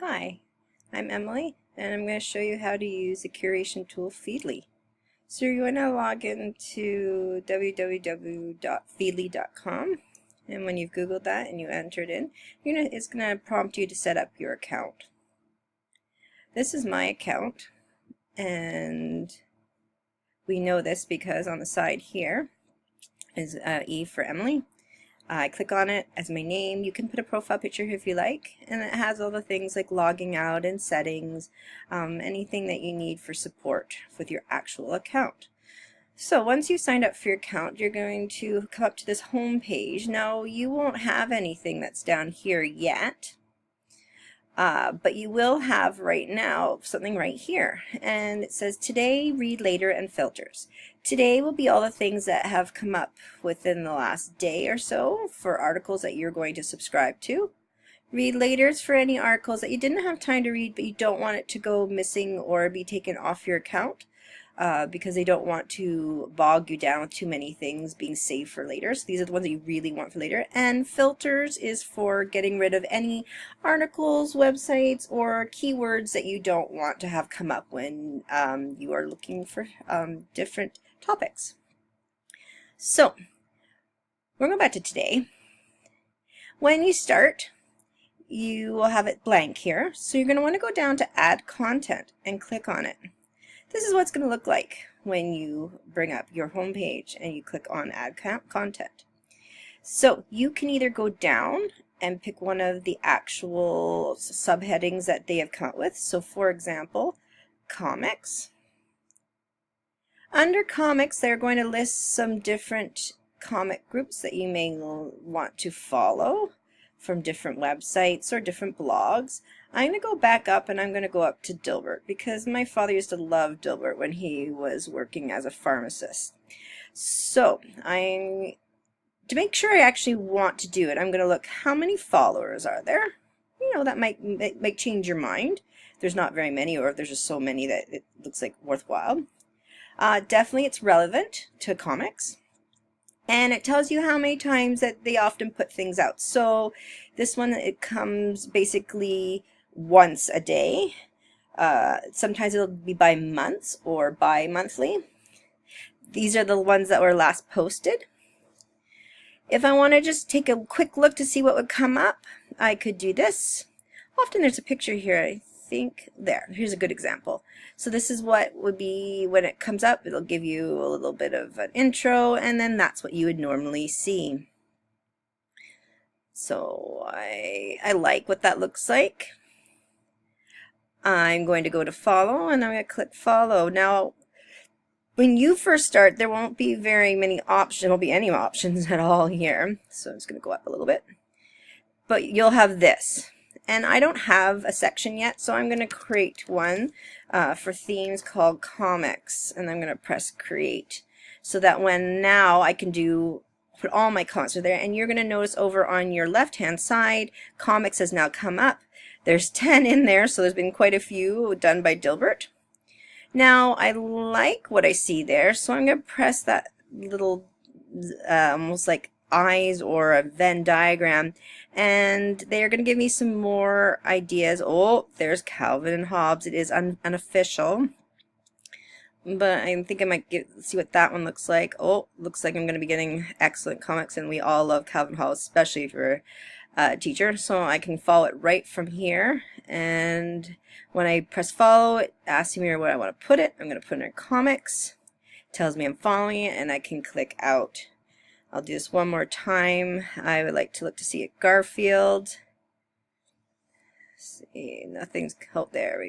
Hi, I'm Emily, and I'm going to show you how to use the curation tool Feedly. So you're going to log into www.feedly.com, and when you've Googled that and you enter it in, it's going to prompt you to set up your account. This is my account, and we know this because on the side here is E for Emily. I click on it as my name. You can put a profile picture if you like, and it has all the things like logging out and settings, anything that you need for support with your actual account. So once you've signed up for your account, you're going to come up to this home page. Now you won't have anything that's down here yet, but you will have right now something right here, and it says today, read later, and filters. Today will be all the things that have come up within the last day or so for articles that you're going to subscribe to. Read later is for any articles that you didn't have time to read but you don't want it to go missing or be taken off your account. Because they don't want to bog you down with too many things being saved for later. So these are the ones that you really want for later. And filters is for getting rid of any articles, websites, or keywords that you don't want to have come up when you are looking for different topics. So we're going back to today. When you start, you will have it blank here. So you're going to want to go down to Add Content and click on it. This is what it's going to look like when you bring up your home page and you click on Add Content. So you can either go down and pick one of the actual subheadings that they have come up with. So for example, comics. Under comics, they're going to list some different comic groups that you may want to follow from different websites or different blogs. I'm going to go back up and I'm going to go up to Dilbert because my father used to love Dilbert when he was working as a pharmacist. So to make sure I actually want to do it, I'm going to look how many followers are there. You know, that might change your mind. There's not very many, or if there's just so many that it looks like worthwhile. Definitely it's relevant to comics. And it tells you how many times that they often put things out. So this one, it comes basically once a day. Sometimes it'll be by months or bi-monthly. These are the ones that were last posted. If I want to just take a quick look to see what would come up, I could do this. Often there's a picture here, I think. There, here's a good example. So this is what would be when it comes up. It'll give you a little bit of an intro, and then that's what you would normally see. So I like what that looks like. I'm going to go to follow, and I'm going to click follow. Now, when you first start, there won't be very many options. There won't be any options at all here. So I'm just going to go up a little bit. But you'll have this. And I don't have a section yet, so I'm going to create one for themes called comics, and I'm going to press create so that now I can put all my comics are there, and you're going to notice over on your left hand side comics has now come up. There's 10 in there, so there's been quite a few done by Dilbert. Now I like what I see there, so I'm going to press that little almost like eyes or a Venn diagram, and they're going to give me some more ideas. Oh, there's Calvin and Hobbes. It is unofficial, but I think I might see what that one looks like. Oh, looks like I'm going to be getting excellent comics, and we all love Calvin and Hobbes, especially if you're a teacher. So I can follow it right from here, and when I press follow, it asks me where I want to put it. I'm going to put it in comics. It tells me I'm following it, and I can click out. I'll do this one more time. I would like to look to see at Garfield. Let's see, nothing's out there.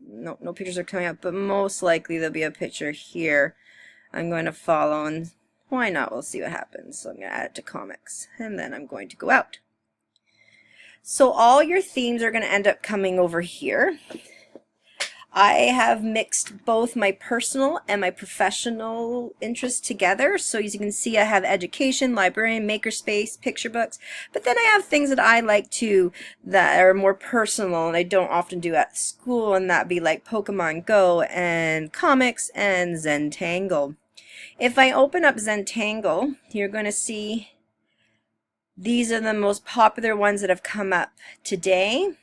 No pictures are coming up, but most likely there'll be a picture here. I'm going to follow, and why not? We'll see what happens. So I'm going to add it to comics, and then I'm going to go out. So all your themes are going to end up coming over here. I have mixed both my personal and my professional interests together. So as you can see, I have education, librarian, makerspace, picture books, but then I have things that I like too that are more personal and I don't often do at school, and that be like Pokemon Go and comics and Zentangle. If I open up Zentangle, you're going to see these are the most popular ones that have come up today.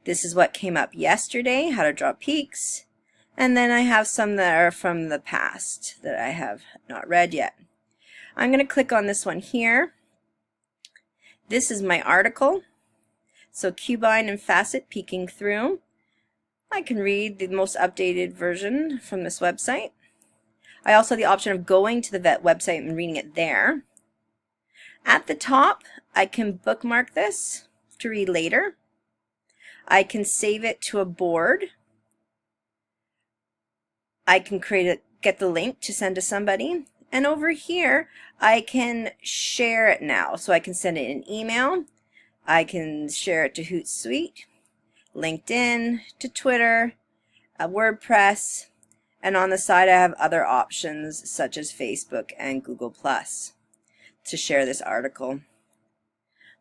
This is what came up yesterday, how to draw peaks. And then I have some that are from the past that I have not read yet. I'm going to click on this one here. This is my article. So cubine and facet peeking through. I can read the most updated version from this website. I also have the option of going to the website and reading it there. At the top, I can bookmark this to read later. I can save it to a board. I can get the link to send to somebody. And over here, I can share it now. So I can send it in email. I can share it to Hootsuite, LinkedIn, to Twitter, WordPress, and on the side I have other options such as Facebook and Google+ to share this article.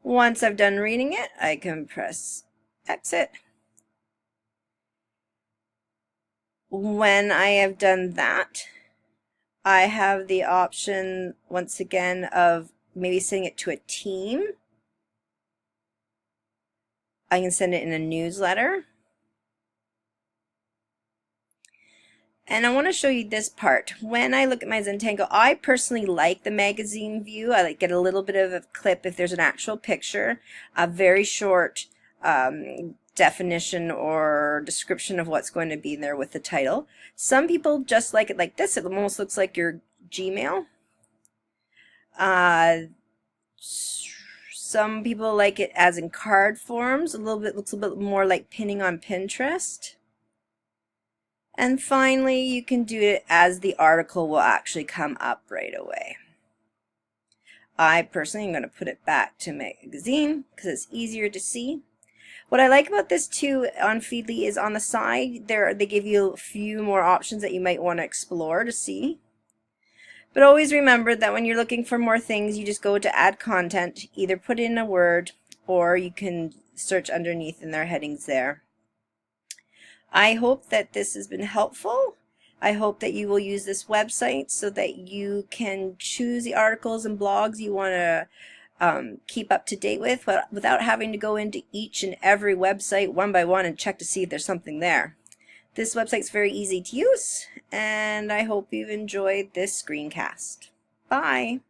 Once I've done reading it, I can press exit. When I have done that, I have the option once again of maybe sending it to a team. I can send it in a newsletter. And I want to show you this part. When I look at my Zentango, I personally like the magazine view. I like get a little bit of a clip if there's an actual picture, a very short definition or description of what's going to be there with the title. Some people just like it like this. It almost looks like your Gmail. Some people like it as in card forms. Looks a little bit more like pinning on Pinterest. And finally, you can do it as the article will actually come up right away. I personally am going to put it back to magazine because it's easier to see. What I like about this too on Feedly is on the side they give you a few more options that you might want to explore to see. But always remember that when you're looking for more things, you just go to add content, either put in a word or you can search underneath in their headings there. I hope that this has been helpful. I hope that you will use this website so that you can choose the articles and blogs you want to keep up to date with without having to go into each and every website one by one and check to see if there's something there. This website's very easy to use, and I hope you've enjoyed this screencast. Bye!